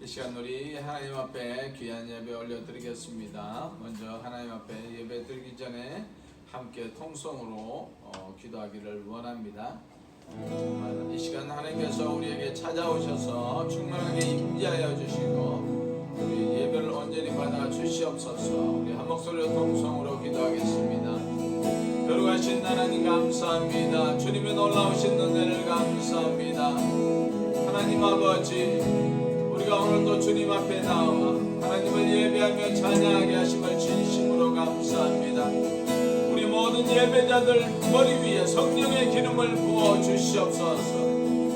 이 시간 우리 하나님 앞에 귀한 예배 올려드리겠습니다. 먼저 하나님 앞에 예배 드리기 전에 함께 통성으로 기도하기를 원합니다. 이 시간 하나님께서 우리에게 찾아오셔서 충만하게 임재하여 주시고 우리 예배를 온전히 받아 주시옵소서. 우리 한 목소리로 통성으로 기도하겠습니다. 거룩하신 하나님 감사합니다. 주님의 놀라우신 은혜를 감사합니다. 하나님 아버지, 우리가 오늘도 주님 앞에 나와 하나님을 예배하며 찬양하게 하심을 진심으로 감사합니다. 우리 모든 예배자들 머리 위에 성령의 기름을 부어 주시옵소서.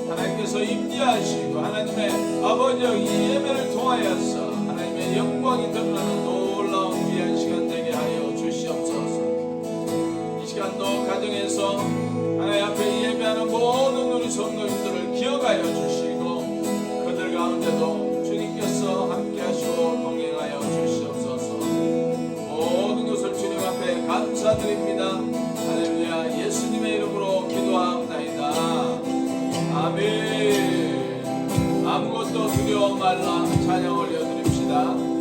하나님께서 임재하시고 하나님의 아버지의 이 예배를 통하여서 하나님의 영광이 드러나는 놀라운 귀한 시간 되게 하여 주시옵소서. 이 시간도 가정에서 하나님 앞에 예배하는 모든 우리 성도님들을 기억하여 주시고 그들 가운데도 주님께서 함께 하시고 동행하여 주시옵소서. 모든 것을 주님 앞에 감사드립니다. 할렐루야. 예수님의 이름으로 기도하옵나이다. 아멘. 아무것도 두려워 말라. 찬양 올려드립시다.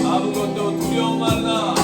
아무것도 두려워 말라.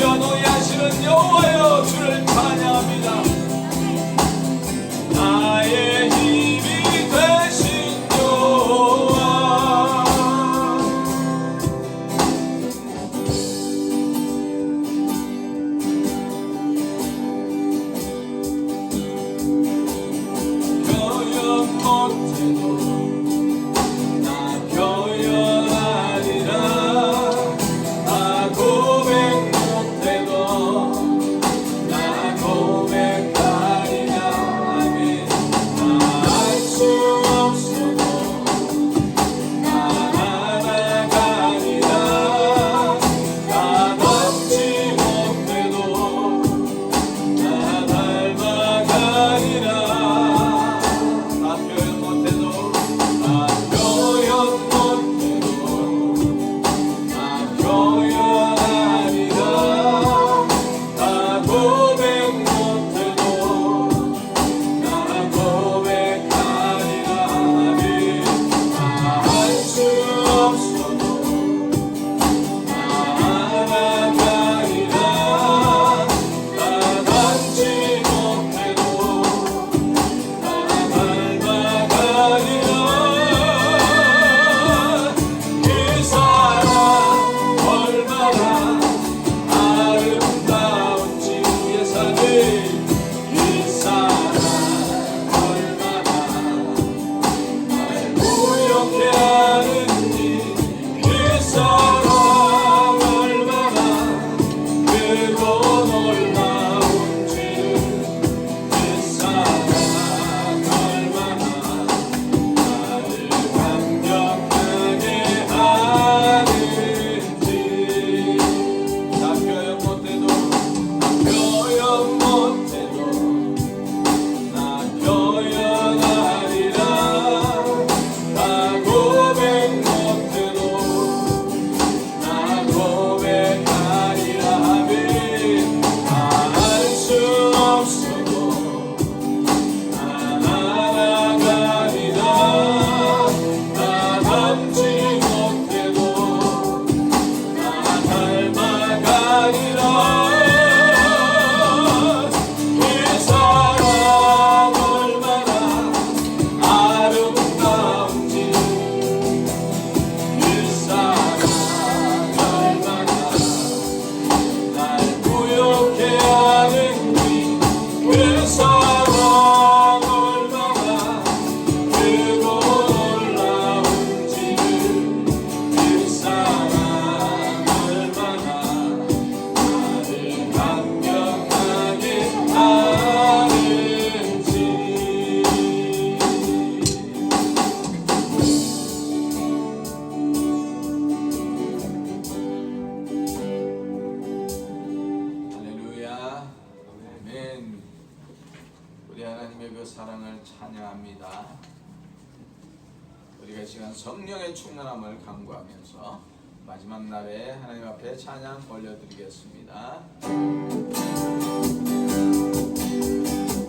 변호해 하시는 여호와여 주를 찬양합니다. 나의 힘이 되신 여호와 표현 못해도 나 표현하리라 나 고백 못해도 나 고백하리라 아멘 나 알 수 없어도 나 나아가리라 나 닮지 못해도 나 닮아가리라 나 표현 못해도 나 표현 못해도 나 표현하리라 나 고백 못해도 나 고백하리라 아멘 나 알 수 없어도 나 알아가리라 나 닮지 못해도 나 닮아가리라 그 사랑 얼마나 아름다운지 예사님 그 사랑 얼마나 날 부욕해 하는지 그 사랑 얼마나 크고 놀라운지 그 사랑 얼마나 나를 감격하게 하는지 나 표현 못해도 나 표현 못해도 나 표현하리라 나 고백 못해도 나 고백하리라 아멘 나 알 수 없어도 나 알아가리라 나 닮지 못해도 나 닮아가리라 그 사랑 얼마나 아름다운지 그 사랑 얼마나 날 부욕해 하는지 그 사랑 얼마나 크고 놀라운지 그 사랑 얼마나 나를 감격하게 하는지 할렐루야 아멘 우리 하나님의 그 사랑을 찬양합니다. 우리가 이 시간 성령의 충만함을 간구하면서 마지막 날에 하나님 앞에 찬양 올려드리겠습니다.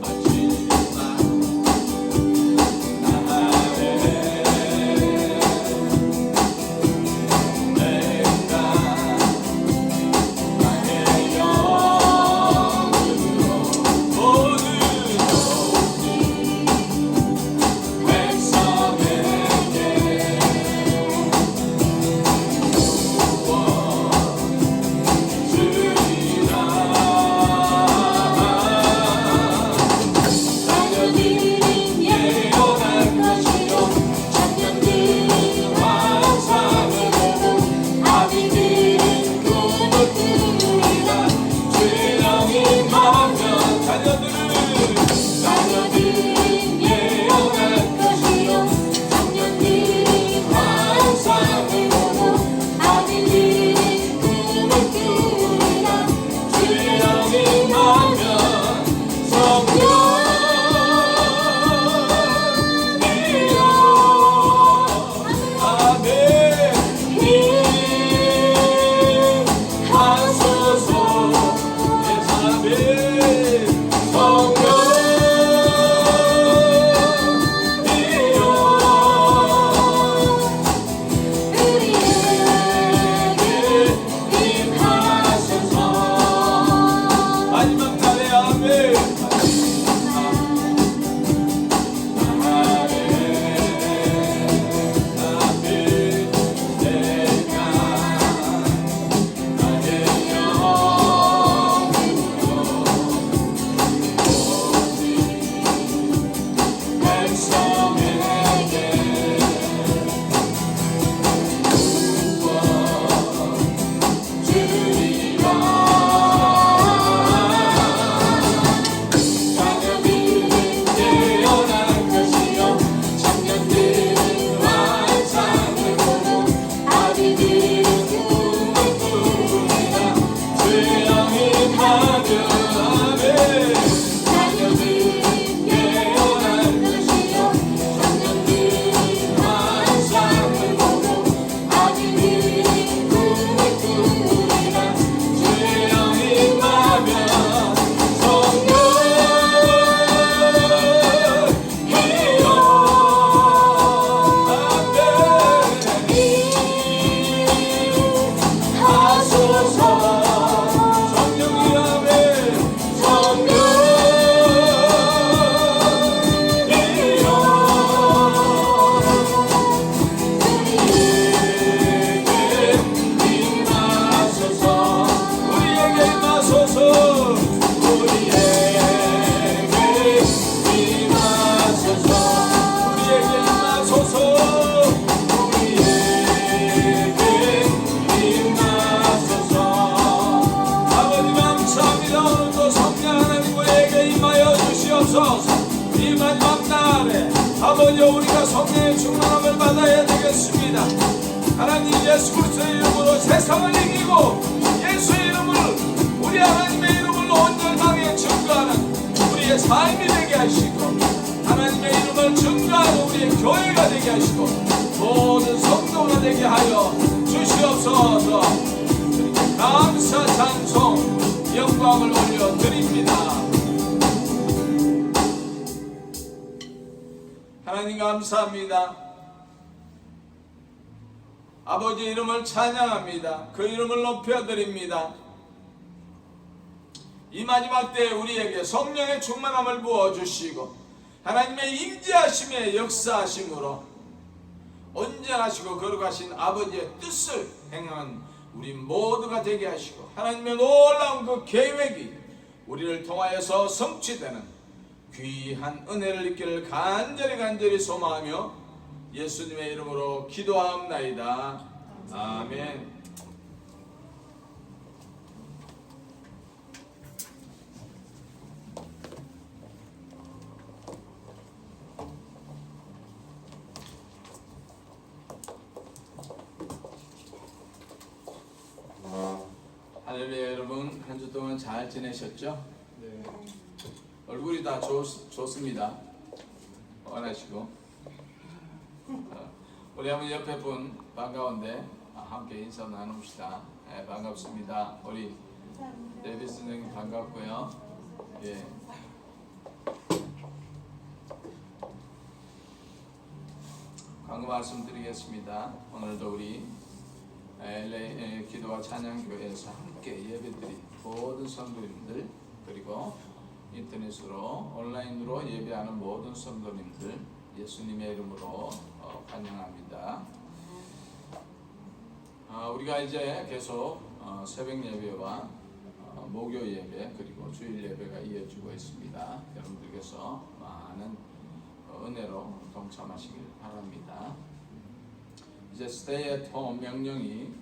마지막 날에 내가 나의 영으로 모든 백성에게 부어주리라 이 마지막 날에 아버지 우리가 성령의 충만함을 받아야 되겠습니다. 하나님 예수 그리스도의 이름으로 세상을 이기고 예수의 이름을 우리 하나님의 이름을 온 세상에 증거하는 우리의 삶이 되게 하시고 하나님의 이름을 증거하는 우리의 교회가 되게 하시고 모든 성도가 되게 하여 주시옵소서. 감사 찬송 영광을 올려드립니다. 하나님 감사합니다. 아버지 이름을 찬양합니다. 그 이름을 높여드립니다. 이 마지막 때에 우리에게 성령의 충만함을 부어주시고 하나님의 임재하심의 역사하심으로 온전하시고 거룩하신 아버지의 뜻을 행하는 우리 모두가 되게 하시고 하나님의 놀라운 그 계획이 우리를 통하여서 성취되는 귀한 은혜를 입기를 간절히 소망하며 예수님의 이름으로 기도하옵나이다. 아멘. 할렐루야. 여러분 한 주 동안 잘 지내셨죠? 네. 얼굴이 다 좋습니다. 원하시고 우리 한번 옆에 분 반가운데 함께 인사 나눕시다. 네, 반갑습니다. 우리 데비 선생님 반갑고요. 예. 광고 말씀드리겠습니다. 오늘도 우리 LA 기도와 찬양교회에서 함께 예배드린 모든 성도님들 그리고 인터넷으로 온라인으로 예배하는 모든 성도님들 예수님의 이름으로 환영합니다. 우리가 이제 계속 새벽 예배와 목요 예배 그리고 주일 예배가 이어지고 있습니다. 여러분들께서 많은 은혜로 동참하시길 바랍니다. 이제 stay at home 명령이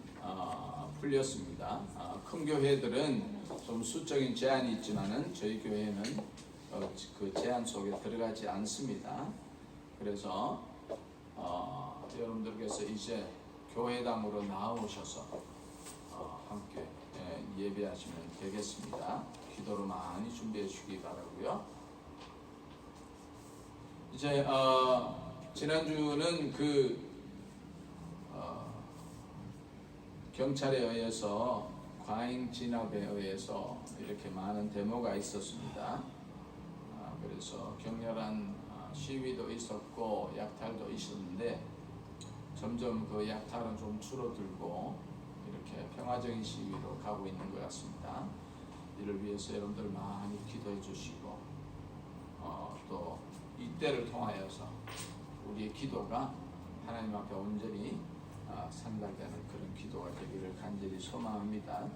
풀렸습니다. 큰 교회들은 좀 수적인 제한이 있지만은 저희 교회는 그 제한 속에 들어가지 않습니다. 그래서 여러분들께서 이제 교회당으로 나오셔서 함께 예배하시면 되겠습니다. 기도로 많이 준비해 주시기 바라고요. 이제 지난주는 경찰에 의해서 과잉 진압에 의해서 이렇게 많은 데모가 있었습니다. 그래서 격렬한 시위도 있었고 약탈도 있었는데 점점 그 약탈은 좀 줄어들고 이렇게 평화적인 시위로 가고 있는 것 같습니다. 이를 위해서 여러분들 많이 기도해 주시고 또 이때를 통하여서 우리의 기도가 하나님 앞에 온전히 상달되는 그런 기도가 되기를 간절히 소망합니다.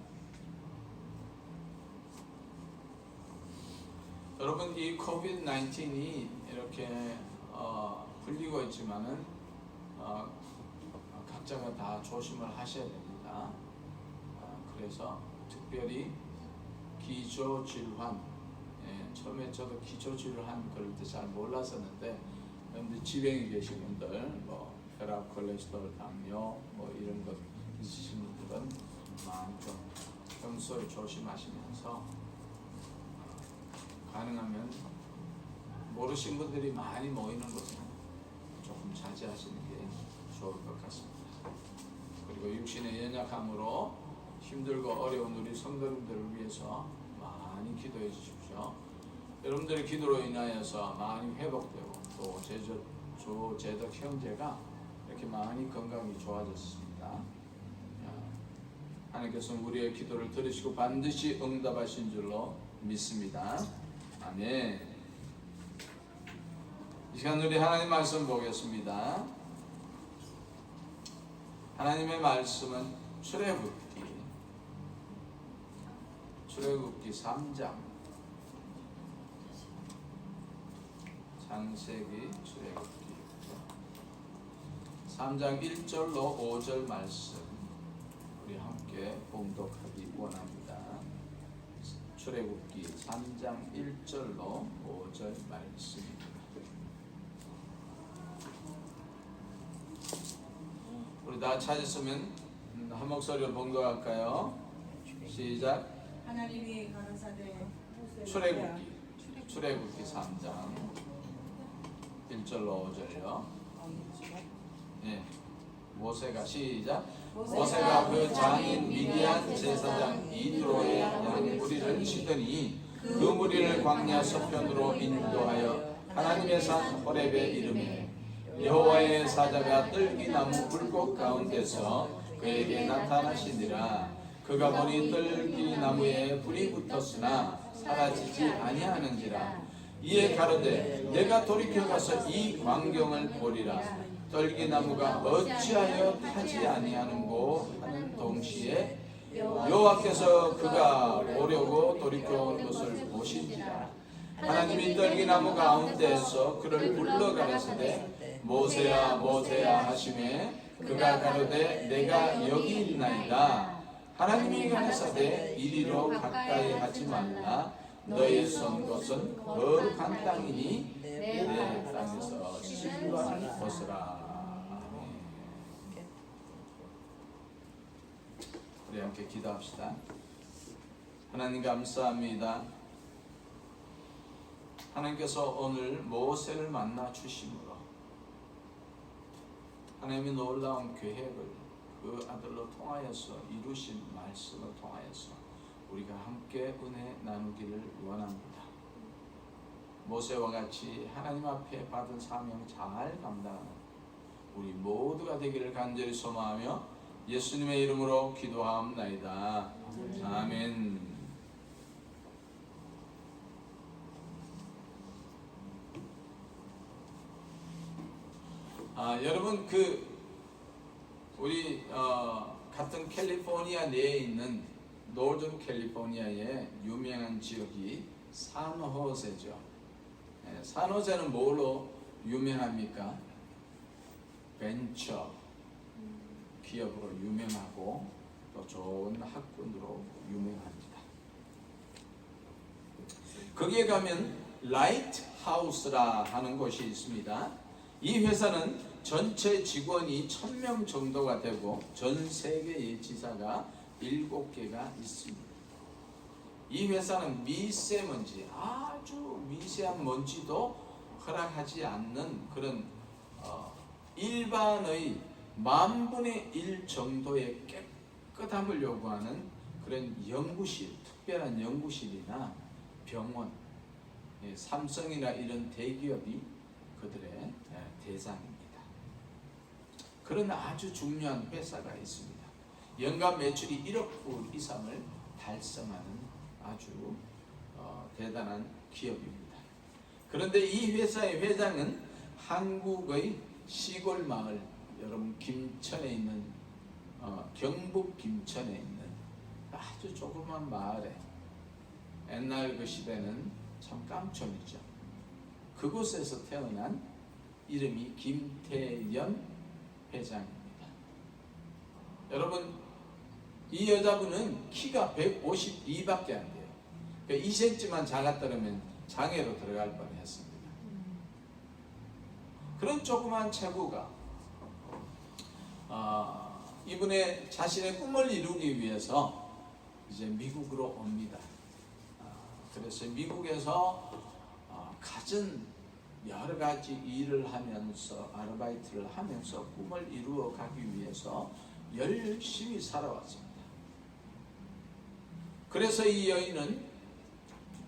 여러분 이 코비드-19이 이렇게 불리고 있지만은 각자가 다 조심을 하셔야 됩니다. 그래서 특별히 기저질환 처음에 저도 기저질환 그럴 때 잘 몰랐었는데 여러분들 지병이 계신 분들 혈압, 콜레스테롤, 당뇨 이런 것 있으신 분들은 좀 평소에 조심하시면서 가능하면 모르신 분들이 많이 모이는 곳은 조금 자제하시는 게 좋을 것 같습니다. 그리고 육신의 연약함으로 힘들고 어려운 우리 성도님들을 위해서 많이 기도해 주십시오. 여러분들의 기도로 인하여서 많이 회복되고 또 제적 형제가 이렇게 많이 건강이 좋아졌습니다. 하나님께서는 우리의 기도를 들으시고 반드시 응답하신 줄로 믿습니다. 아멘. 이 시간 우리 하나님 말씀 보겠습니다. 하나님의 말씀은 출애굽기 3장 창세기 출애굽기 3장 1절로 5절 말씀 우리 함께 봉독하기 원합니다. 출애굽기 3장 1절로 5절 말씀입니다. 우리 다 찾았으면 한 목소리로 봉독할까요? 시작. 하나님이 가라사대 출애굽기 3장 1절로 5절요. 예. 모세가 시작. 모세가 그 장인 미디안 제사장 이드로의 양 무리를 치더니 그 무리를 광야 서편으로 인도하여 하나님의 산 호렙에 이르매 여호와의 사자가 뜰기나무 불꽃 가운데서 그에게 나타나시니라. 그가 보니 뜰기나무에 불이 붙었으나 사라지지 아니하는지라. 이에 가로되 내가 돌이켜 가서 이 광경을 보리라. 떨기나무가 어찌하여 타지 아니하는고 하는 동시에 여호와께서 그가 보려고 돌이켜 온 것을 보신지라. 하나님이 떨기나무 가운데에서 그를 불러 가라사대 모세야 모세야 하시매 그가 가로되 내가 여기 있나이다. 하나님이 가라사대 이리로 가까이 하지 말라. 너의 선 것은 거룩한 땅이니 내 땅에서 신발 벗으라. 우리 함께 기도합시다. 하나님 감사합니다. 하나님께서 오늘 모세를 만나 주심으로 하나님의 놀라운 계획을 그 아들로 통하여서 이루신 말씀을 통하여서 우리가 함께 은혜 나누기를 원합니다. 모세와 같이 하나님 앞에 받은 사명 잘 감당하는 우리 모두가 되기를 간절히 소망하며 예수님의 이름으로 기도하옵나이다. 아멘. 여러분 우리 같은 캘리포니아 내에 있는 노던 캘리포니아의 유명한 지역이 산호세죠. 산호세는 뭘로 유명합니까? 벤처 기업으로 유명하고 또 좋은 학군으로 유명합니다. 거기에 가면 라이트하우스라 하는 곳이 있습니다. 이 회사는 전체 직원이 1000명 정도가 되고 전 세계의 지사가 7개가 있습니다. 이 회사는 미세먼지, 아주 미세한 먼지도 허락하지 않는 그런 일반의 10,000분의 1 정도의 깨끗함을 요구하는 그런 연구실, 특별한 연구실이나 병원, 삼성이나 이런 대기업이 그들의 대상입니다. 그런 아주 중요한 회사가 있습니다. 연간 매출이 1억 불 이상을 달성하는 아주 대단한 기업입니다. 그런데 이 회사의 회장은 한국의 시골 마을, 여러분 김천에 있는 경북 김천에 있는 아주 조그만 마을에 옛날 그 시대는 참 깡촌이죠. 그곳에서 태어난 이름이 김태연 회장입니다. 여러분 이 여자분은 키가 152밖에 안 돼요. 그러니까 2cm만 작았더라면 장애로 들어갈 뻔했습니다. 그런 조그만 체구가 이분의 자신의 꿈을 이루기 위해서 이제 미국으로 옵니다. 그래서 미국에서 갖은 여러 가지 일을 하면서 아르바이트를 하면서 꿈을 이루어 가기 위해서 열심히 살아왔습니다. 그래서 이 여인은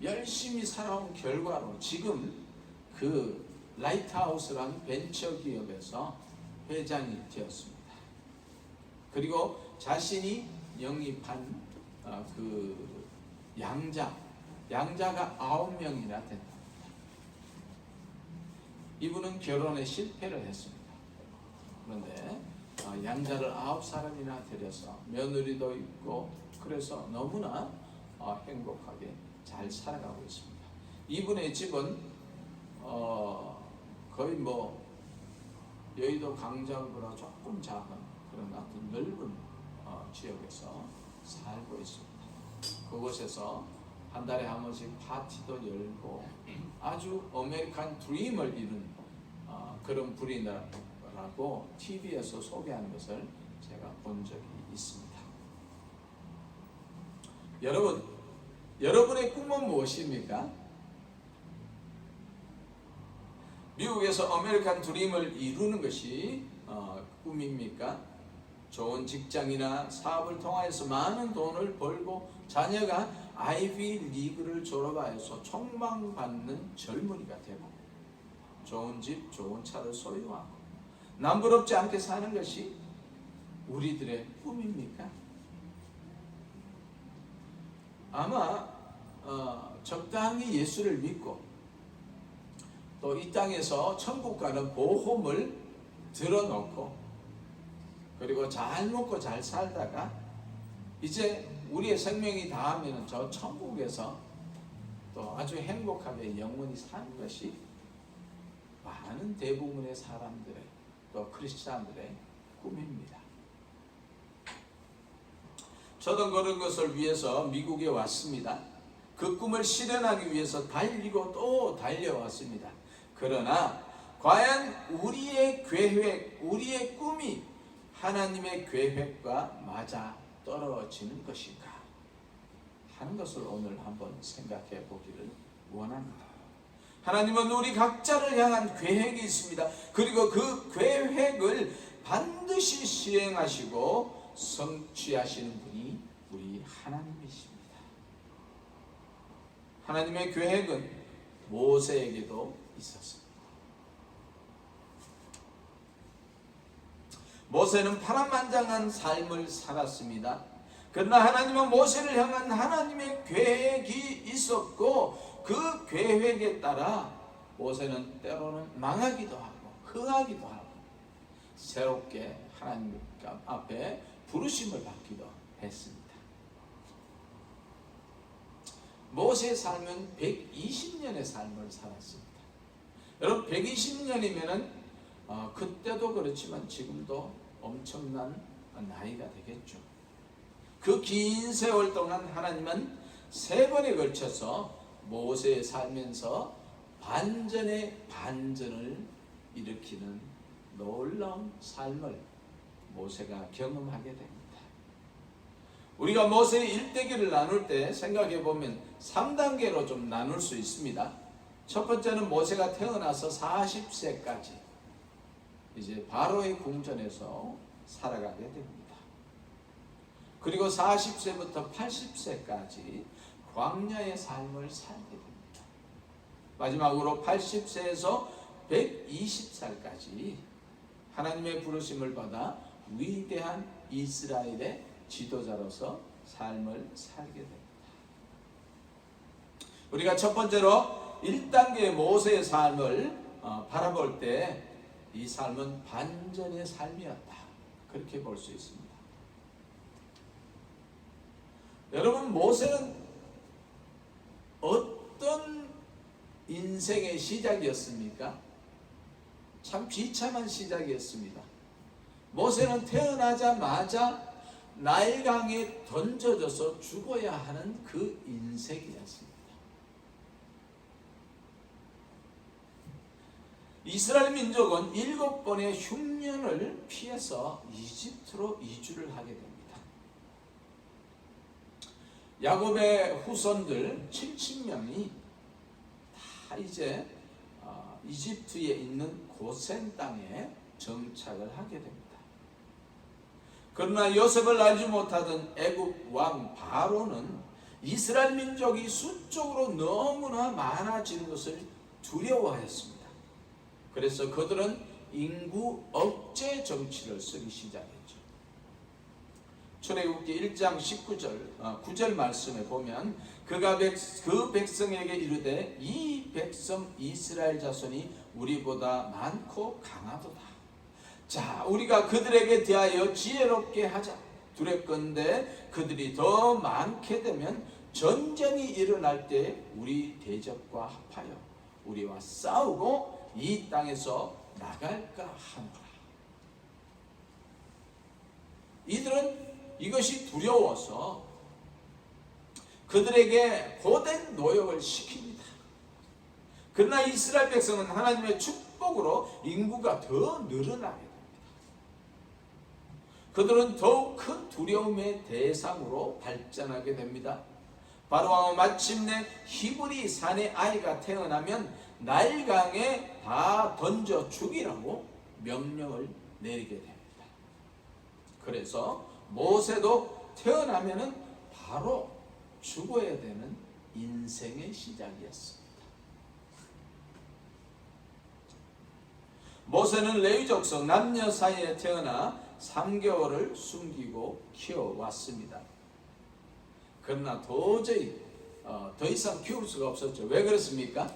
열심히 살아온 결과로 지금 그 라이트하우스라는 벤처기업에서 회장이 되었습니다. 그리고 자신이 영입한 그 양자가 9명이나 된다. 이분은 결혼에 실패를 했습니다. 그런데 양자를 9사람이나 데려서 며느리도 있고 그래서 너무나 행복하게 잘 살아가고 있습니다. 이분의 집은 거의 여의도 강자보다 조금 작은 그런 아주 넓은 지역에서 살고 있습니다. 그곳에서 한 달에 한 번씩 파티도 열고 아주 아메리칸 드림을 이룬 그런 분이라고 TV에서 소개하는 것을 내가 본 적이 있습니다. 여러분의 꿈은 무엇입니까? 미국에서 아메리칸 드림을 이루는 것이 꿈입니까? 좋은 직장이나 사업을 통해서 많은 돈을 벌고 자녀가 아이비 리그를 졸업하여서 촉망받는 젊은이가 되고 좋은 집, 좋은 차를 소유하고 남부럽지 않게 사는 것이 우리들의 꿈입니까? 아마 적당히 예수를 믿고 또 이 땅에서 천국 가는 보험을 들어놓고 그리고 잘 먹고 잘 살다가 이제 우리의 생명이 다하면 저 천국에서 또 아주 행복하게 영원히 사는 것이 많은 대부분의 사람들의 또 크리스찬들의 꿈입니다. 저도 그런 것을 위해서 미국에 왔습니다. 그 꿈을 실현하기 위해서 달리고 또 달려왔습니다. 그러나 과연 우리의 계획, 우리의 꿈이 하나님의 계획과 맞아 떨어지는 것인가 하는 것을 오늘 한번 생각해 보기를 원합니다. 하나님은 우리 각자를 향한 계획이 있습니다. 그리고 그 계획을 반드시 시행하시고 성취하시는 분이 우리 하나님이십니다. 하나님의 계획은 모세에게도 있었습니다. 모세는 파란만장한 삶을 살았습니다. 그러나 하나님은 모세를 향한 하나님의 계획이 있었고 그 계획에 따라 모세는 때로는 망하기도 하고 흥하기도 하고 새롭게 하나님 앞에 부르심을 받기도 했습니다. 모세의 삶은 120년의 삶을 살았습니다. 여러분 120년이면은 그때도 그렇지만 지금도 엄청난 나이가 되겠죠. 그 긴 세월 동안 하나님은 3번에 걸쳐서 모세의 살면서 반전의 반전을 일으키는 놀라운 삶을 모세가 경험하게 됩니다. 우리가 모세의 일대기를 나눌 때 생각해 보면 3단계로 좀 나눌 수 있습니다. 첫 번째는 모세가 태어나서 40세까지 이제 바로의 궁전에서 살아가게 됩니다. 그리고 40세부터 80세까지 광야의 삶을 살게 됩니다. 마지막으로 80세에서 120살까지 하나님의 부르심을 받아 위대한 이스라엘의 지도자로서 삶을 살게 됩니다. 우리가 첫 번째로 1단계의 모세의 삶을 바라볼 때 이 삶은 반전의 삶이었다. 그렇게 볼 수 있습니다. 여러분 모세는 어떤 인생의 시작이었습니까? 참 비참한 시작이었습니다. 모세는 태어나자마자 나일강에 던져져서 죽어야 하는 그 인생이었습니다. 이스라엘 민족은 7번의 흉년을 피해서 이집트로 이주를 하게 됩니다. 야곱의 후손들 70명이 다 이제 이집트에 있는 고센 땅에 정착을 하게 됩니다. 그러나 요셉을 알지 못하던 애굽 왕 바로는 이스라엘 민족이 수적으로 너무나 많아지는 것을 두려워하였습니다. 그래서 그들은 인구 억제 정치를 쓰기 시작했죠. 출애굽기 1장 9절 말씀에 보면 그가 그 백성에게 이르되 이 백성 이스라엘 자손이 우리보다 많고 강하도다. 자, 우리가 그들에게 대하여 지혜롭게 하자. 두렵건대 그들이 더 많게 되면 전쟁이 일어날 때 우리 대적과 합하여 우리와 싸우고 이 땅에서 나갈까 하노라. 이들은 이것이 두려워서 그들에게 고된 노역을 시킵니다. 그러나 이스라엘 백성은 하나님의 축복으로 인구가 더 늘어나게 됩니다. 그들은 더욱 큰 두려움의 대상으로 발전하게 됩니다. 바로왕은 마침내 히브리 사내 아이가 태어나면 나일강에 다 던져 죽이라고 명령을 내리게 됩니다. 그래서 모세도 태어나면은 바로 죽어야 되는 인생의 시작이었습니다. 모세는 레위 족속 남녀 사이에 태어나 3개월을 숨기고 키워왔습니다. 그러나 도저히 더 이상 키울 수가 없었죠. 왜 그렇습니까?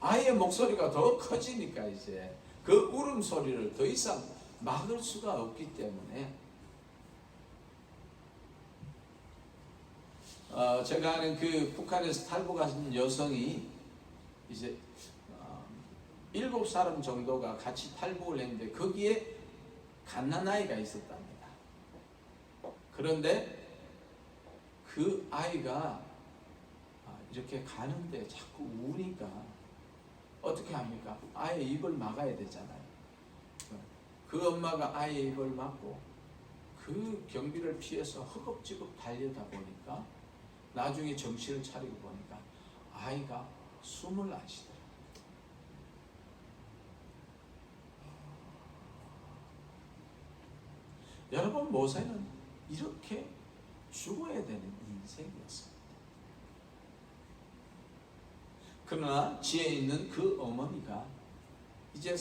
아이의 목소리가 더 커지니까 이제 그 울음소리를 더 이상 막을 수가 없기 때문에 제가 아는 그 북한에서 탈북하신 여성이 이제 7사람 정도가 같이 탈북을 했는데 거기에 갓난아이가 있었답니다. 그런데 그 아이가 이렇게 가는데 자꾸 우니까 어떻게 합니까? 아이의 입을 막아야 되잖아요. 그 엄마가 아이의 입을 막고 그 경비를 피해서 허겁지겁 달려다 보니까 나중에 정신을 차리고 보니까 아이가 숨을 안 쉬더라고요. 여러분, 모세는 이렇게 죽어야 되는 인생이었습니다. 그러나 지혜 있는 그 어머니가 이제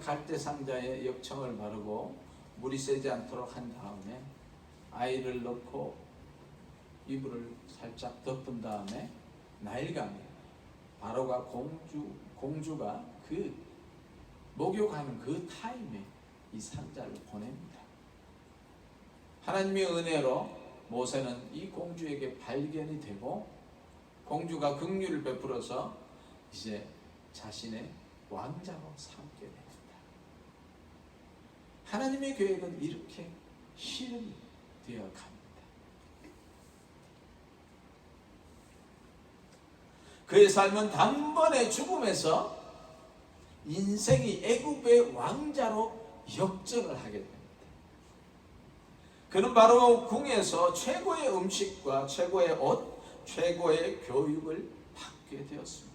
갈대 상자에 역청을 바르고 물이 새지 않도록 한 다음에 아이를 넣고 이불을 살짝 덮은 다음에 나일강에 바로가 공주가 그 목욕하는 그 타임에 이 상자를 보냅니다. 하나님의 은혜로 모세는 이 공주에게 발견이 되고 공주가 긍휼을 베풀어서 이제 자신의 왕자로 삼게 됩니다. 하나님의 계획은 이렇게 실현이 되어 갑니다. 그의 삶은 단번에 죽음에서 인생이 애굽의 왕자로 역전을 하게 됩니다. 그는 바로 궁에서 최고의 음식과 최고의 옷, 최고의 교육을 받게 되었습니다.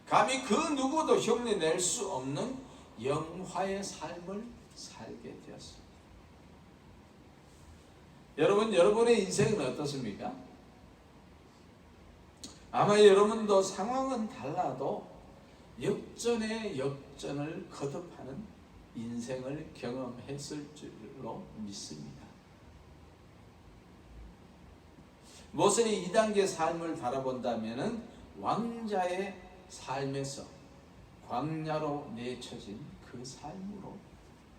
감히 그 누구도 흉내낼 수 없는 영화의 삶을 살게 되었습니다. 여러분, 여러분의 인생은 어떻습니까? 아마 여러분도 상황은 달라도 역전의 역전을 거듭하는 인생을 경험했을 줄로 믿습니다. 모세는 2단계 삶을 바라본다면 왕자의 삶에서 광야로 내쳐진 그 삶으로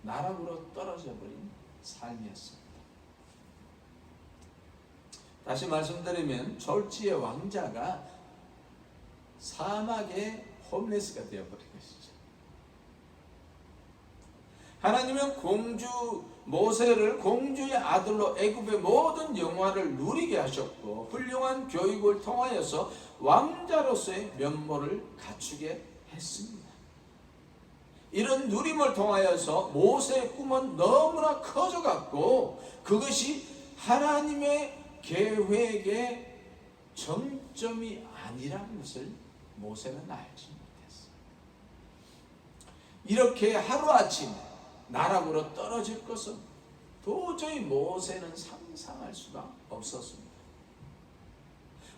나락으로 떨어져 버린 삶이었습니다. 다시 말씀드리면 졸지의 왕자가 사막의 홈레스가 되어버린 것이죠. 하나님은 모세를 공주의 아들로 애굽의 모든 영화를 누리게 하셨고 훌륭한 교육을 통하여서 왕자로서의 면모를 갖추게 했습니다. 이런 누림을 통하여서 모세의 꿈은 너무나 커져갔고 그것이 하나님의 계획의 정점이 아니라는 것을 모세는 알지 못했어요. 이렇게 하루아침에 나락으로 떨어질 것은 도저히 모세는 상상할 수가 없었습니다.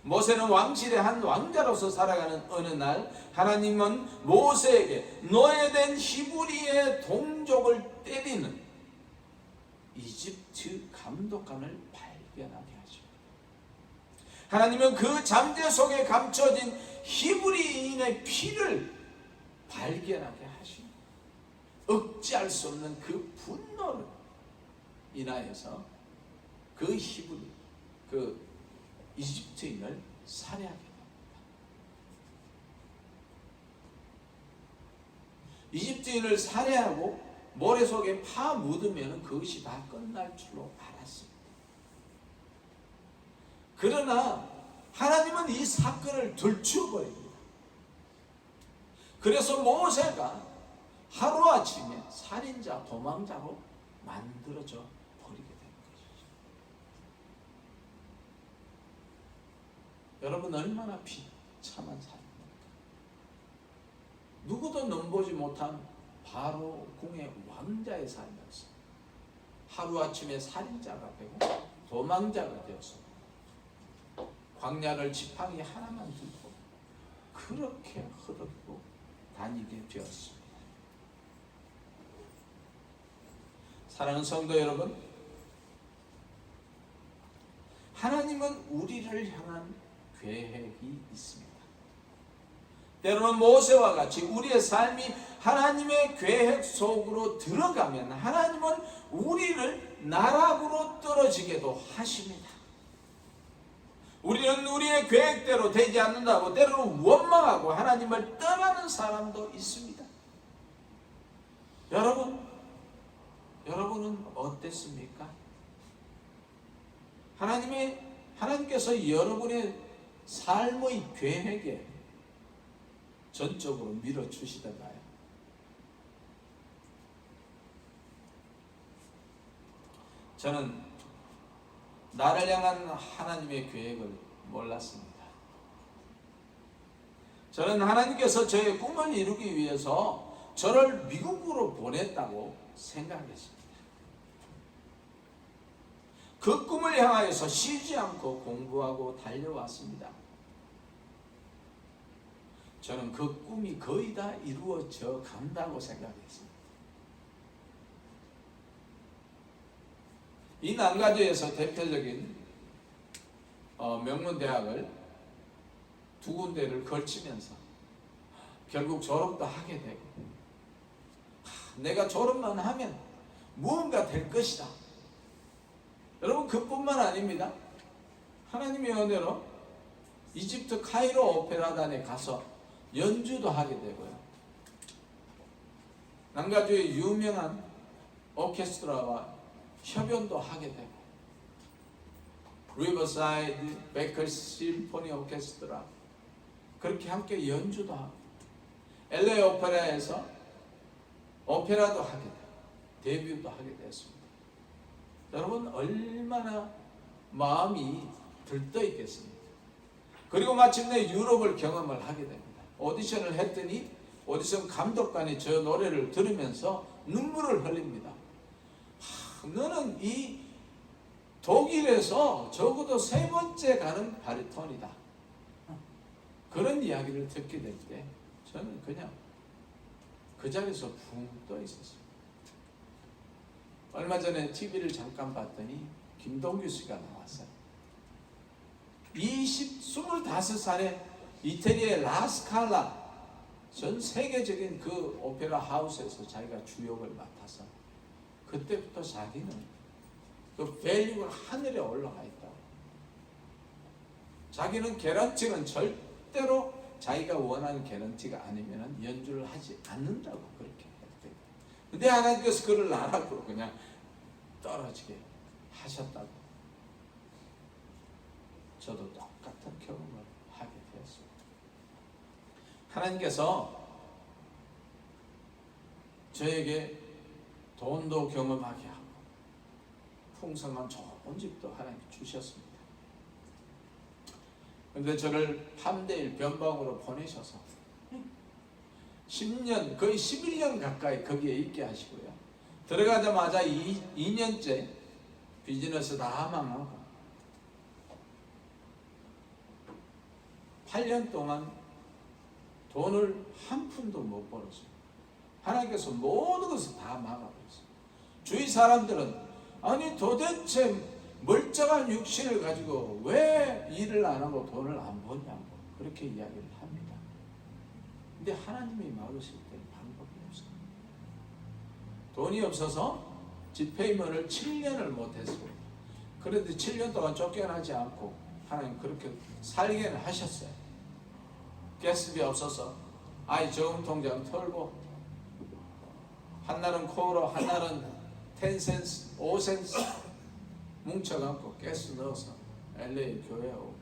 모세는 왕실의 한 왕자로서 살아가는 어느 날 하나님은 모세에게 노예된 히브리의 동족을 때리는 이집트 감독관을 발견하게 하십니다. 하나님은 그 잠재 속에 감춰진 히브리인의 피를 발견하게 하십니다. 억제할 수 없는 그 분노를 인하여서 그 히브리, 그 이집트인을 살해하게 됩니다. 이집트인을 살해하고 모래 속에 파 묻으면 그것이 다 끝날 줄로 알았습니다. 그러나 하나님은 이 사건을 들추어버립니다. 그래서 모세가 하루아침에 살인자, 도망자로 만들어져 여러분 얼마나 비참한 삶입니까? 누구도 넘보지 못한 바로 궁의 왕자의 삶이었어. 하루아침에 살인자가 되고 도망자가 되어서 광야를 지팡이 하나만 들고 그렇게 헛없고 다니게 되었습니다. 사랑하는 성도 여러분, 하나님은 우리를 향한 계획이 있습니다. 때로는 모세와 같이 우리의 삶이 하나님의 계획 속으로 들어가면 하나님은 우리를 나락으로 떨어지게도 하십니다. 우리는 우리의 계획대로 되지 않는다고 때로는 원망하고 하나님을 떠나는 사람도 있습니다. 여러분은 어땠습니까? 하나님께서 여러분의 삶의 계획에 전적으로 밀어주시던가요? 저는 나를 향한 하나님의 계획을 몰랐습니다. 저는 하나님께서 저의 꿈을 이루기 위해서 저를 미국으로 보냈다고 생각했습니다. 그 꿈을 향하여서 쉬지 않고 공부하고 달려왔습니다. 저는 그 꿈이 거의 다 이루어져 간다고 생각했습니다. 이南加州에서 대표적인 명문대학을 두 군데를 걸치면서 결국 졸업도 하게 되고 내가 졸업만 하면 무언가 될 것이다. 여러분 그뿐만 아닙니다. 하나님의 은혜로 이집트 카이로 오페라단에 가서 연주도 하게 되고요. 남가주의 유명한 오케스트라와 협연도 하게 되고 리버사이드 베커스 심포니 오케스트라 그렇게 함께 연주도 하고 LA 오페라에서 오페라도 하게 되고 데뷔도 하게 되었습니다. 여러분 얼마나 마음이 들떠 있겠습니까? 그리고 마침내 유럽을 경험을 하게 됩니다. 오디션을 했더니 오디션 감독관이 저 노래를 들으면서 눈물을 흘립니다. 너는 이 독일에서 적어도 3번째 가는 바리톤이다. 그런 이야기를 듣게 될 때 저는 그냥 그 자리에서 붕 떠 있었어요. 얼마 전에 TV를 잠깐 봤더니 김동규 씨가 나왔어요. 25살에 이태리의 라스칼라 전 세계적인 그 오페라 하우스에서 자기가 주역을 맡아서 그때부터 자기는 그 밸류가 하늘에 올라가 있다고. 자기는 개런티는 절대로 자기가 원하는 개런티가 아니면 연주를 하지 않는다고 그렇게 했대요. 근데 하나님께서 그를 나락으로 그냥 떨어지게 하셨다고. 저도 똑같은 경험을 하게 되었습니다. 하나님께서 저에게 돈도 경험하게 하고 풍성한 좋은 집도 하나님 주셨습니다. 그런데 저를 함대일 변방으로 보내셔서 10년 거의 11년 가까이 거기에 있게 하시고요. 들어가자마자 2년째 비즈니스 다 망하고 8년 동안 돈을 한 푼도 못 벌었어요. 하나님께서 모든 것을 다 막아버렸어요. 주위 사람들은 아니 도대체 멀쩡한 육신을 가지고 왜 일을 안 하고 돈을 안 버냐고 그렇게 이야기를 합니다. 근데 하나님이 막으실 때는 방법이 없어요. 돈이 없어서 집페이먼을 7년을 못했습니다. 그런데 7년 동안 쫓겨나지 않고 하나님 그렇게 살게는 하셨어요. 가스비 없어서 아이 저금통장 털고 한날은 코로 한날은 10센스, 5센스 뭉쳐갖고 가스 넣어서 LA 교회에 오고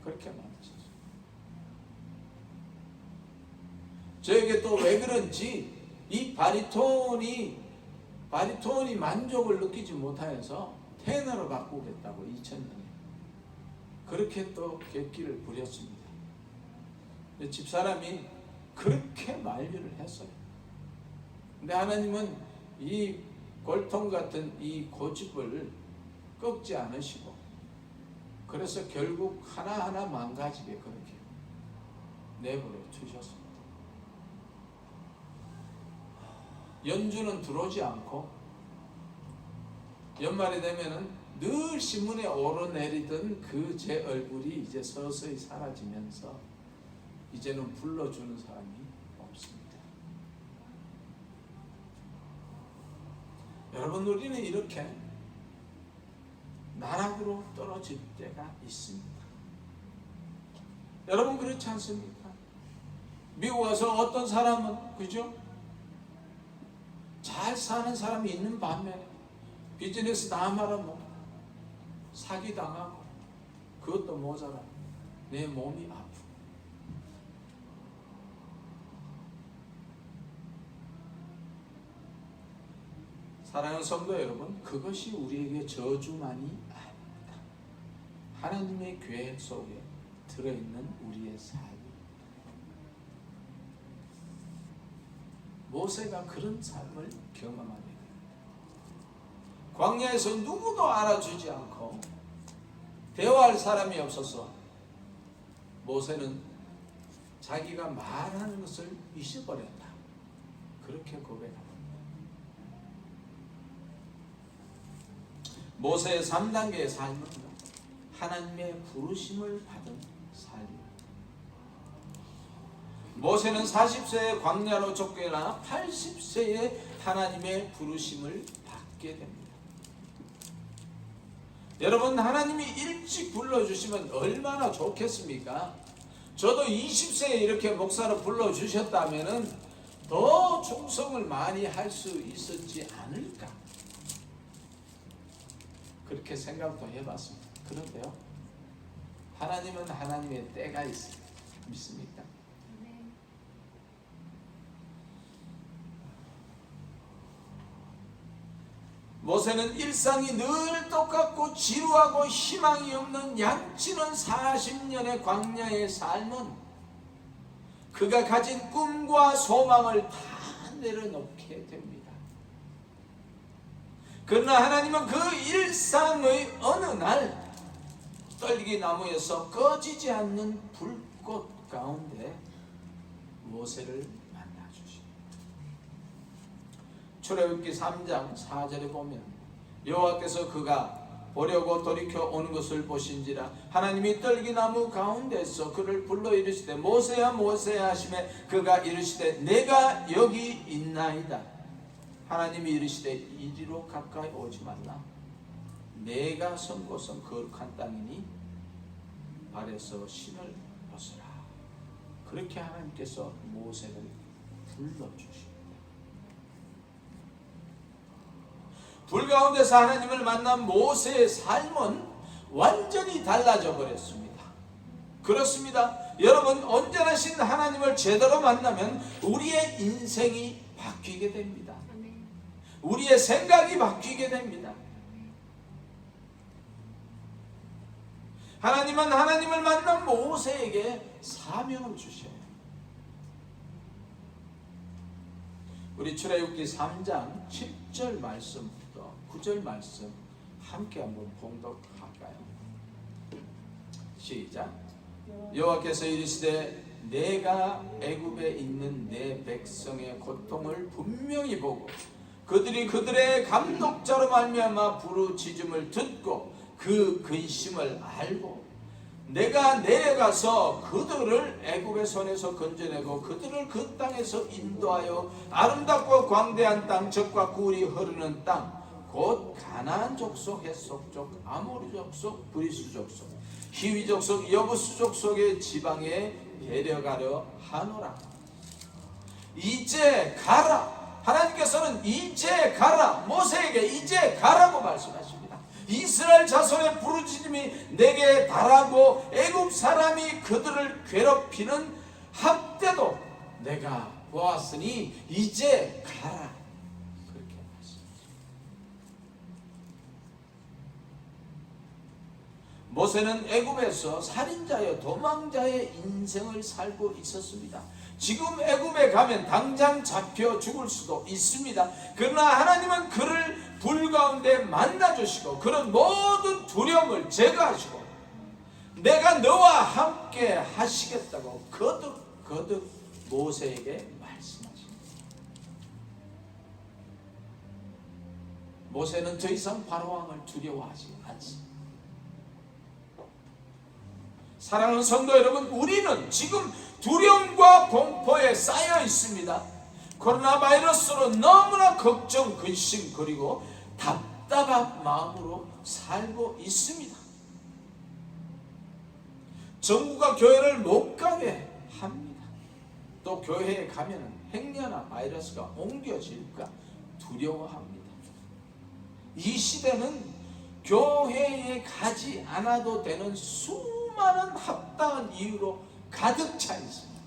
그렇게 만드셨어요. 저에게 또 왜 그런지 이 바리톤이 만족을 느끼지 못하여서 테너로 바꾸겠다고 2000년에 그렇게 또 객기를 부렸습니다. 집사람이 그렇게 만류를 했어요. 근데 하나님은 이 골통 같은 이 고집을 꺾지 않으시고, 그래서 결국 하나하나 망가지게 그렇게 내버려 두셨습니다. 연주는 들어오지 않고, 연말이 되면은 늘 신문에 오르내리던 그 제 얼굴이 이제 서서히 사라지면서 이제는 불러주는 사람이 없습니다. 여러분, 우리는 이렇게 나락으로 떨어질 때가 있습니다. 여러분, 그렇지 않습니까? 미국 와서 어떤 사람은, 그죠? 잘 사는 사람이 있는 반면에 비즈니스 다 말아먹고 사기당하고, 그것도 모자라 내 몸이 아프고. 사랑하는 성도 여러분, 그것이 우리에게 저주만이 아닙니다. 하나님의 계획 속에 들어있는 우리의 삶. 모세가 그런 삶을 경험하게 됩니다. 광야에서 누구도 알아주지 않고 대화할 사람이 없어서 모세는 자기가 말하는 것을 잊어버렸다, 그렇게 고백합니다. 모세의 3단계의 삶은 하나님의 부르심을 받은 삶입니다. 모세는 40세에 광야로 쫓겨나 80세에 하나님의 부르심을 받게 됩니다. 여러분, 하나님이 일찍 불러주시면 얼마나 좋겠습니까? 저도 20세에 이렇게 목사로 불러주셨다면 더 충성을 많이 할 수 있었지 않을까, 그렇게 생각도 해봤습니다. 그런데요, 하나님은 하나님의 때가 있습니다. 믿습니까? 모세는 일상이 늘 똑같고 지루하고 희망이 없는 양치는 40년의 광야의 삶은 그가 가진 꿈과 소망을 다 내려놓게 됩니다. 그러나 하나님은 그 일상의 어느 날 떨기 나무에서 꺼지지 않는 불꽃 가운데 모세를 출애굽기 3장 4절에 보면 여호와께서 그가 보려고 돌이켜 오는 것을 보신지라 하나님이 떨기나무 가운데서 그를 불러 이르시되 모세야 모세야 하시매 그가 이르시되 내가 여기 있나이다. 하나님이 이르시되 이리로 가까이 오지 말라. 내가 선 곳은 거룩한 땅이니 발에서 신을 벗으라. 그렇게 하나님께서 모세를 불러주십니다. 불 가운데서 하나님을 만난 모세의 삶은 완전히 달라져 버렸습니다. 그렇습니다. 여러분, 온전하신 하나님을 제대로 만나면 우리의 인생이 바뀌게 됩니다. 우리의 생각이 바뀌게 됩니다. 하나님은 하나님을 만난 모세에게 사명을 주셔요. 우리 출애굽기 3장 7절 말씀부터 9절 말씀 함께 한번 봉독할까요? 시작. 여호와께서 이르시되 내가 애굽에 있는 내 백성의 고통을 분명히 보고 그들이 그들의 감독자로 말미암아 부르짖음을 듣고 그 근심을 알고 내가 내려가서 그들을 애굽의 손에서 건져내고 그들을 그 땅에서 인도하여 아름답고 광대한 땅 적과 꿀이 흐르는 땅 곧 가나안 족속, 헷 족속, 아모리 족속, 브리스 족속, 히위 족속, 여부스 족속의 지방에 데려가려 하노라. 이제 가라. 하나님께서는 이제 가라. 모세에게 이제 가라고 말씀하십니다. 이스라엘 자손의 부르짖음이 내게 달하고 애굽 사람이 그들을 괴롭히는 한때도 내가 보았으니 이제 가라. 그렇게 말씀하십니다. 모세는 애굽에서 살인자여 도망자의 인생을 살고 있었습니다. 지금 애굽에 가면 당장 잡혀 죽을 수도 있습니다. 그러나 하나님은 그를 불 가운데 만나주시고 그런 모든 두려움을 제거하시고 내가 너와 함께 하시겠다고 거듭 모세에게 말씀하십니다. 모세는 더 이상 바로왕을 두려워하지 않습니다. 사랑하는 성도 여러분, 우리는 지금 두려움과 공포에 쌓여 있습니다. 코로나 바이러스로 너무나 걱정, 근심, 그리고 답답한 마음으로 살고 있습니다. 정부가 교회를 못 가게 합니다. 또 교회에 가면 행여나 바이러스가 옮겨질까 두려워합니다. 이 시대는 교회에 가지 않아도 되는 수많은 합당한 이유로 가득 차 있습니다.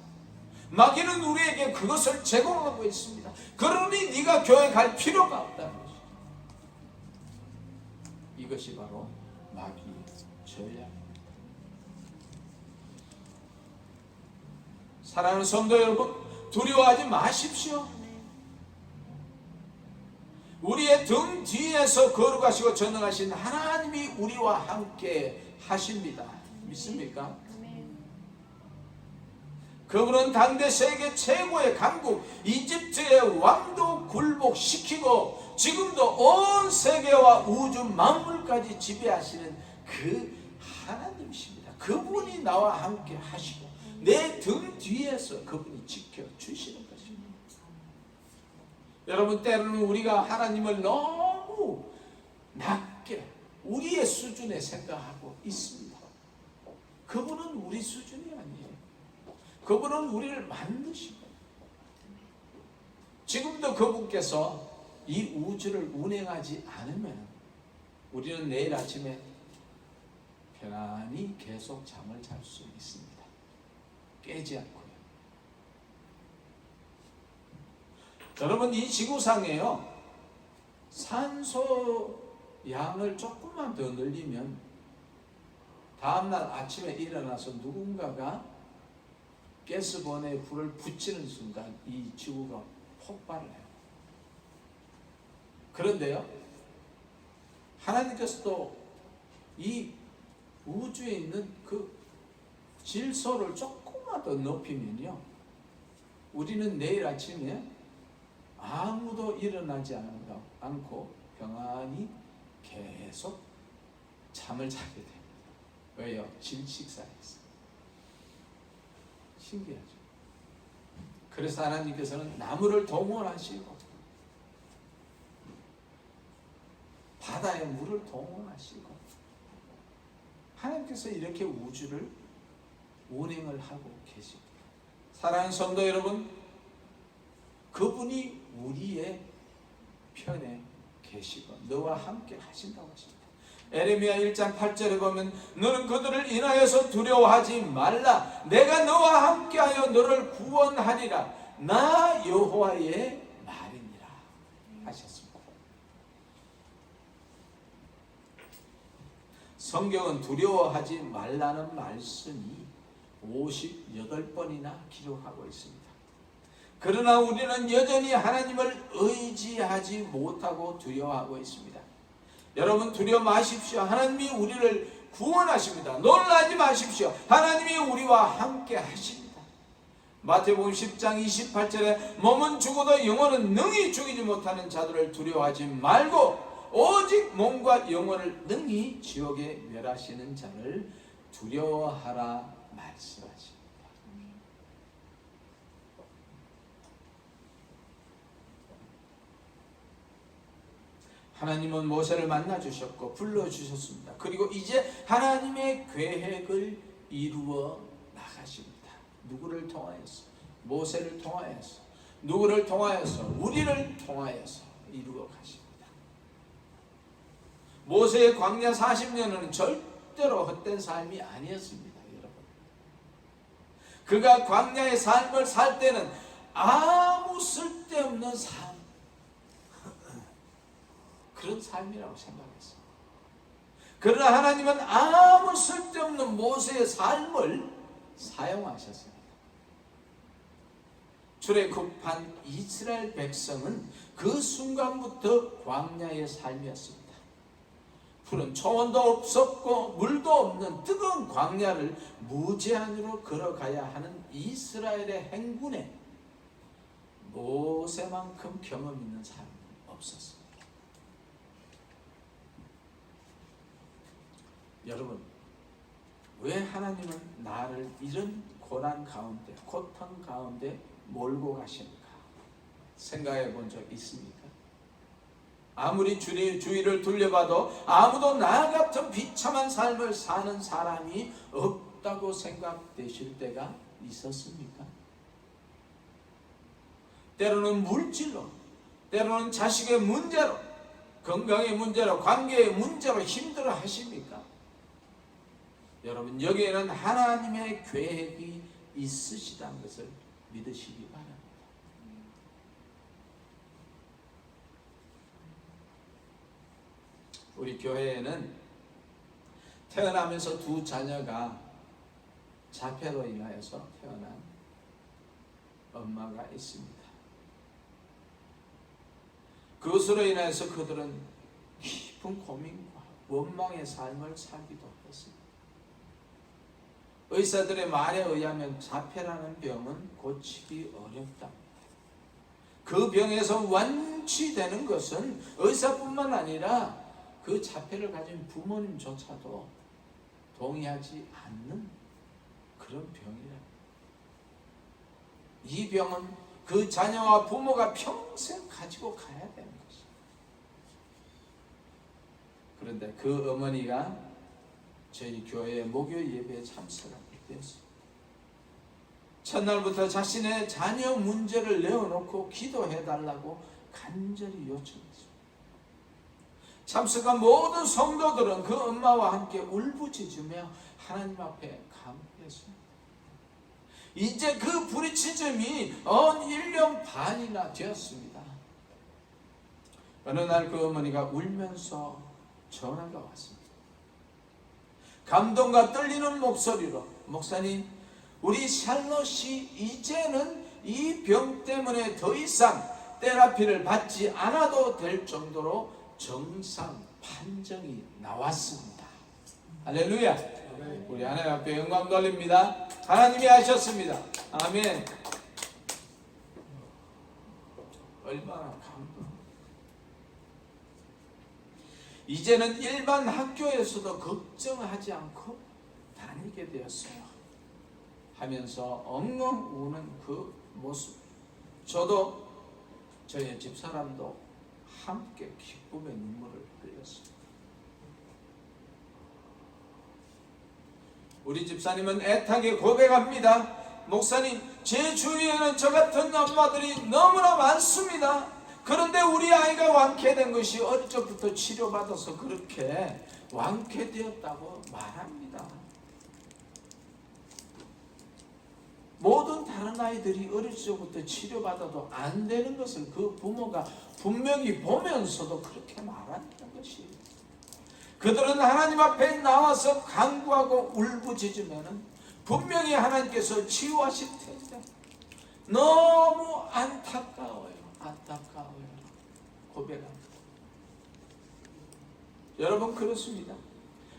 마귀는 우리에게 그것을 제공하고 있습니다. 그러니 네가 교회 갈 필요가 없다는 것이죠. 이것이 바로 마귀의 전략입니다. 사랑하는 성도 여러분, 두려워하지 마십시오. 우리의 등 뒤에서 거룩하시고 전능하신 하나님이 우리와 함께 하십니다. 믿습니까? 그분은 당대 세계 최고의 강국 이집트의 왕도 굴복시키고 지금도 온 세계와 우주 만물까지 지배하시는 그 하나님이십니다. 그분이 나와 함께 하시고 내 등 뒤에서 그분이 지켜주시는 것입니다. 여러분, 때로는 우리가 하나님을 너무 낮게 우리의 수준에 생각하고 있습니다. 그분은 우리 수준이 아니에요. 그분은 우리를 만드시고 지금도 그분께서 이 우주를 운행하지 않으면 우리는 내일 아침에 편안히 계속 잠을 잘 수 있습니다. 깨지 않고요. 여러분, 이 지구상에요, 산소 양을 조금만 더 늘리면 다음날 아침에 일어나서 누군가가 가스번에 불을 붙이는 순간 이 지구가 폭발을 해요. 그런데요, 하나님께서도 이 우주에 있는 그 질소를 조금만 더 높이면요, 우리는 내일 아침에 아무도 일어나지 않고 평안히 계속 잠을 자게 됩니다. 왜요? 질식사에서. 신기하죠. 그래서 하나님께서는 나무를 동원하시고 바다의 물을 동원하시고 하나님께서 이렇게 우주를 운행을 하고 계십니다. 사랑하는 성도 여러분, 그분이 우리의 편에 계시고 너와 함께 하신다고 하십니다. 에레미야 1장 8절에 보면 너는 그들을 인하여서 두려워하지 말라. 내가 너와 함께하여 너를 구원하리라. 나 여호와의 말이니라 하셨습니다. 성경은 두려워하지 말라는 말씀이 58번이나 기록하고 있습니다. 그러나 우리는 여전히 하나님을 의지하지 못하고 두려워하고 있습니다. 여러분, 두려워 마십시오. 하나님이 우리를 구원하십니다. 놀라지 마십시오. 하나님이 우리와 함께 하십니다. 마태복음 10장 28절에 몸은 죽어도 영혼은 능히 죽이지 못하는 자들을 두려워하지 말고 오직 몸과 영혼을 능히 지옥에 멸하시는 자를 두려워하라 말씀하십니다. 하나님은 모세를 만나주셨고 불러주셨습니다. 그리고 이제 하나님의 계획을 이루어 나가십니다. 누구를 통하여서? 모세를 통하여서. 누구를 통하여서? 우리를 통하여서 이루어 가십니다. 모세의 광야 40년은 절대로 헛된 삶이 아니었습니다. 여러분, 그가 광야의 삶을 살 때는 아무 쓸데없는 삶, 그런 삶이라고 생각했어요. 그러나 하나님은 아무 쓸데없는 모세의 삶을 사용하셨습니다. 출애굽한 이스라엘 백성은 그 순간부터 광야의 삶이었습니다. 푸른 초원도 없었고 물도 없는 뜨거운 광야를 무제한으로 걸어가야 하는 이스라엘의 행군에 모세만큼 경험 있는 사람은 없었습니다. 여러분, 왜 하나님은 나를 이런 고난 가운데, 고통 가운데 몰고 가십니까? 생각해 본 적 있습니까? 아무리 주위를 둘러봐도 아무도 나 같은 비참한 삶을 사는 사람이 없다고 생각되실 때가 있었습니까? 때로는 물질로, 때로는 자식의 문제로, 건강의 문제로, 관계의 문제로 힘들어 하십니까? 여러분, 여기에는 하나님의 계획이 있으시다는 것을 믿으시기 바랍니다. 우리 교회에는 태어나면서 두 자녀가 자폐로 인하여서 태어난 엄마가 있습니다. 그것으로 인해서 그들은 깊은 고민과 원망의 삶을 살기도 했습니다. 의사들의 말에 의하면 자폐라는 병은 고치기 어렵다. 그 병에서 완치되는 것은 의사뿐만 아니라 그 자폐를 가진 부모님조차도 동의하지 않는 그런 병이랍니다. 이 병은 그 자녀와 부모가 평생 가지고 가야 되는 것입니다. 그런데 그 어머니가 저희 교회 목요 예배에 참석하게 되었습니다. 첫날부터 자신의 자녀 문제를 내어놓고 기도해달라고 간절히 요청했습니다. 참석한 모든 성도들은 그 엄마와 함께 울부짖으며 하나님 앞에 감사했습니다. 이제 그 부르짖음이 1년 반이나 되었습니다. 어느 날 그 어머니가 울면서 전화가 왔습니다. 감동과 떨리는 목소리로, 목사님, 우리 샬롯이 이제는 이 병 때문에 더 이상 테라피를 받지 않아도 될 정도로 정상 판정이 나왔습니다. 할렐루야. 우리 하나님 앞에 영광 돌립니다. 하나님이 하셨습니다. 아멘. 얼마나 감동. 이제는 일반 학교에서도 걱정하지 않고 다니게 되었어요 하면서 엉엉 우는 그 모습, 저도 저희 집사람도 함께 기쁨의 눈물을 흘렸습니다. 우리 집사님은 애타게 고백합니다. 목사님, 제 주위에는 저 같은 엄마들이 너무나 많습니다. 그런데 우리 아이가 완쾌된 것이 어릴 적부터 치료받아서 그렇게 완쾌되었다고 말합니다. 모든 다른 아이들이 어릴 적부터 치료받아도 안 되는 것을 그 부모가 분명히 보면서도 그렇게 말한다는 것이에요. 그들은 하나님 앞에 나와서 간구하고 울부짖으면 분명히 하나님께서 치유하실 텐데 너무 안타까워요. 고백합니다. 여러분, 그렇습니다.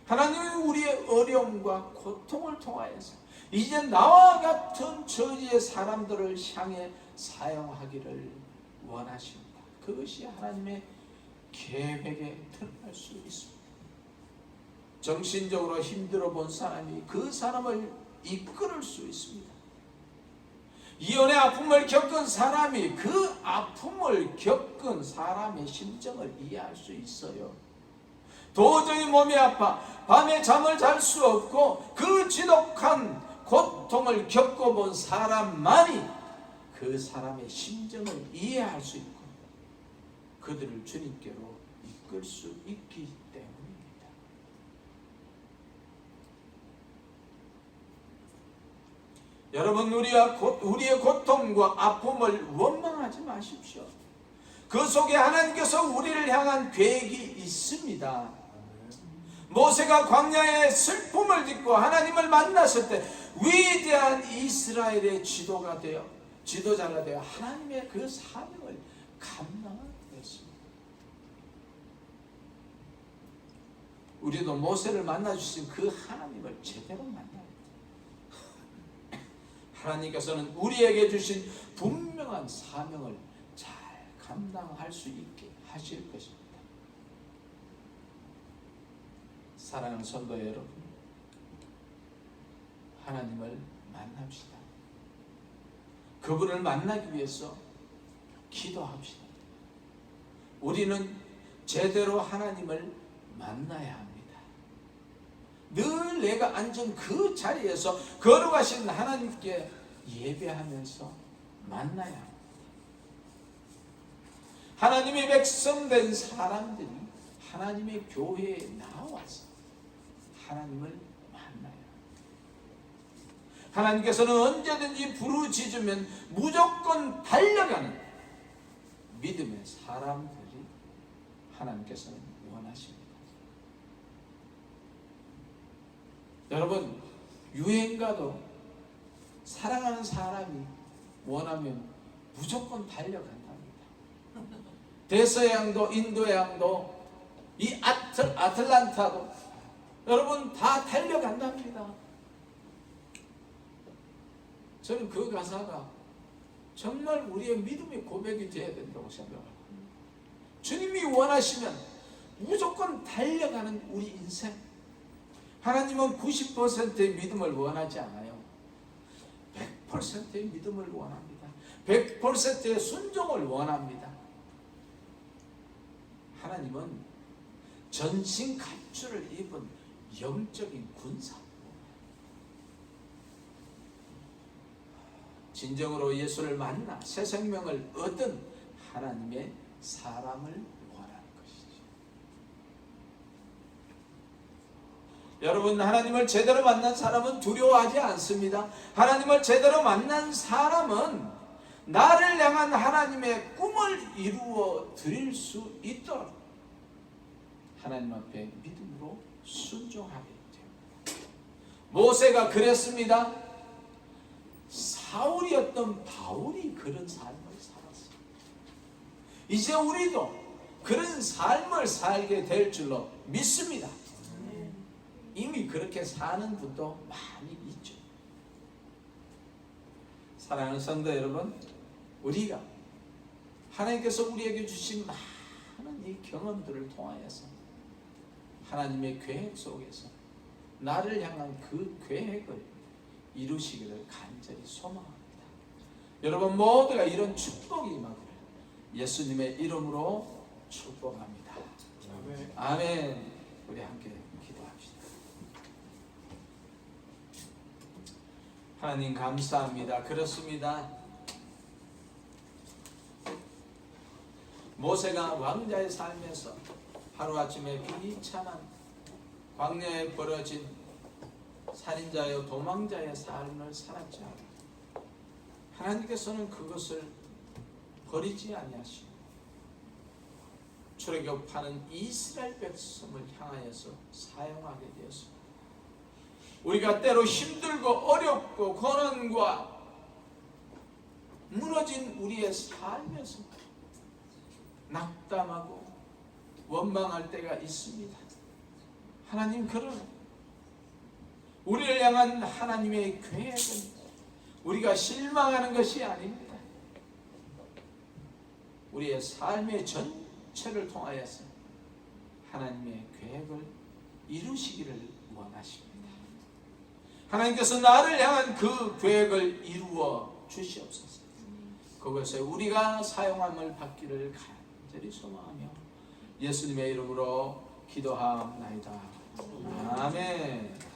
하나님은 우리의 어려움과 고통을 통하여서 이제 나와 같은 저지의 사람들을 향해 사용하기를 원하십니다. 그것이 하나님의 계획에 드러날 수 있습니다. 정신적으로 힘들어 본 사람이 그 사람을 이끌을 수 있습니다. 이혼의 아픔을 겪은 사람이 그 아픔을 겪은 사람의 심정을 이해할 수 있어요. 도저히 몸이 아파 밤에 잠을 잘 수 없고 그 지독한 고통을 겪어본 사람만이 그 사람의 심정을 이해할 수 있고 그들을 주님께로 이끌 수 있기 때문입니다. 여러분, 우리의 고통과 아픔을 원망하지 마십시오. 그 속에 하나님께서 우리를 향한 계획이 있습니다. 모세가 광야에 슬픔을 딛고 하나님을 만났을 때 위대한 이스라엘의 지도자가 되어 하나님의 그 사명을 감당하게 됐습니다. 우리도 모세를 만나주신 그 하나님을 제대로 만나야 돼요. 하나님께서는 우리에게 주신 분명한 사명을 잘 감당할 수 있게 하실 것입니다. 사랑하는 성도 여러분, 하나님을 만납시다. 그분을 만나기 위해서 기도합시다. 우리는 제대로 하나님을 만나야 합니다. 늘 내가 앉은 그 자리에서 거룩하신 하나님께 예배하면서 만나야 합니다. 하나님의 백성 된 사람들이 하나님의 교회에 나와서 하나님을 만나야 합니다. 하나님께서는 언제든지 부르짖으면 무조건 달려가는 믿음의 사람들이 하나님께서는 원하십니다. 여러분, 유행가도 사랑하는 사람이 원하면 무조건 달려간답니다. 대서양도 인도양도 이 아틀란타도 여러분 다 달려간답니다. 저는 그 가사가 정말 우리의 믿음의 고백이 되어야 된다고 생각합니다. 주님이 원하시면 무조건 달려가는 우리 인생. 하나님은 90%의 믿음을 원하지 않아요. 100%의 믿음을 원합니다. 100%의 순종을 원합니다. 하나님은 전신 갑주를 입은 영적인 군사, 진정으로 예수를 만나 새 생명을 얻은 하나님의 사람을 원하는 것이죠. 여러분, 하나님을 제대로 만난 사람은 두려워하지 않습니다. 하나님을 제대로 만난 사람은 나를 향한 하나님의 꿈을 이루어 드릴 수 있도록 하나님 앞에 믿음으로 순종하게 됩니다. 모세가 그랬습니다. 사울이었던 바울이 그런 삶을 살았어요. 이제 우리도 그런 삶을 살게 될 줄로 믿습니다. 이미 그렇게 사는 분도 많이 있죠. 사랑하는 성도 여러분, 우리가 하나님께서 우리에게 주신 많은 이 경험들을 통하여서 하나님의 계획 속에서 나를 향한 그 계획을 이루시기를 간절히 소망합니다. 여러분 모두가 이런 축복이 임하기를 예수님의 이름으로 축복합니다. 아멘. 아멘. 우리 함께 기도합시다. 하나님 감사합니다. 그렇습니다. 모세가 왕자의 삶에서 하루아침에 비참한 광야에 벌어진 살인자여 도망자의 삶을 살았죠. 하나님께서는 그것을 버리지 아니하시고 출애굽하는 이스라엘 백성을 향하여서 사용하게 되었습니다. 우리가 때로 힘들고 어렵고 고난과 무너진 우리의 삶에서 낙담하고 원망할 때가 있습니다. 하나님, 그러나 우리를 향한 하나님의 계획은 우리가 실망하는 것이 아닙니다. 우리의 삶의 전체를 통하여서 하나님의 계획을 이루시기를 원하십니다. 하나님께서 나를 향한 그 계획을 이루어 주시옵소서. 그것에 우리가 사용함을 받기를 간절히 소망하며 예수님의 이름으로 기도하옵나이다. 아멘.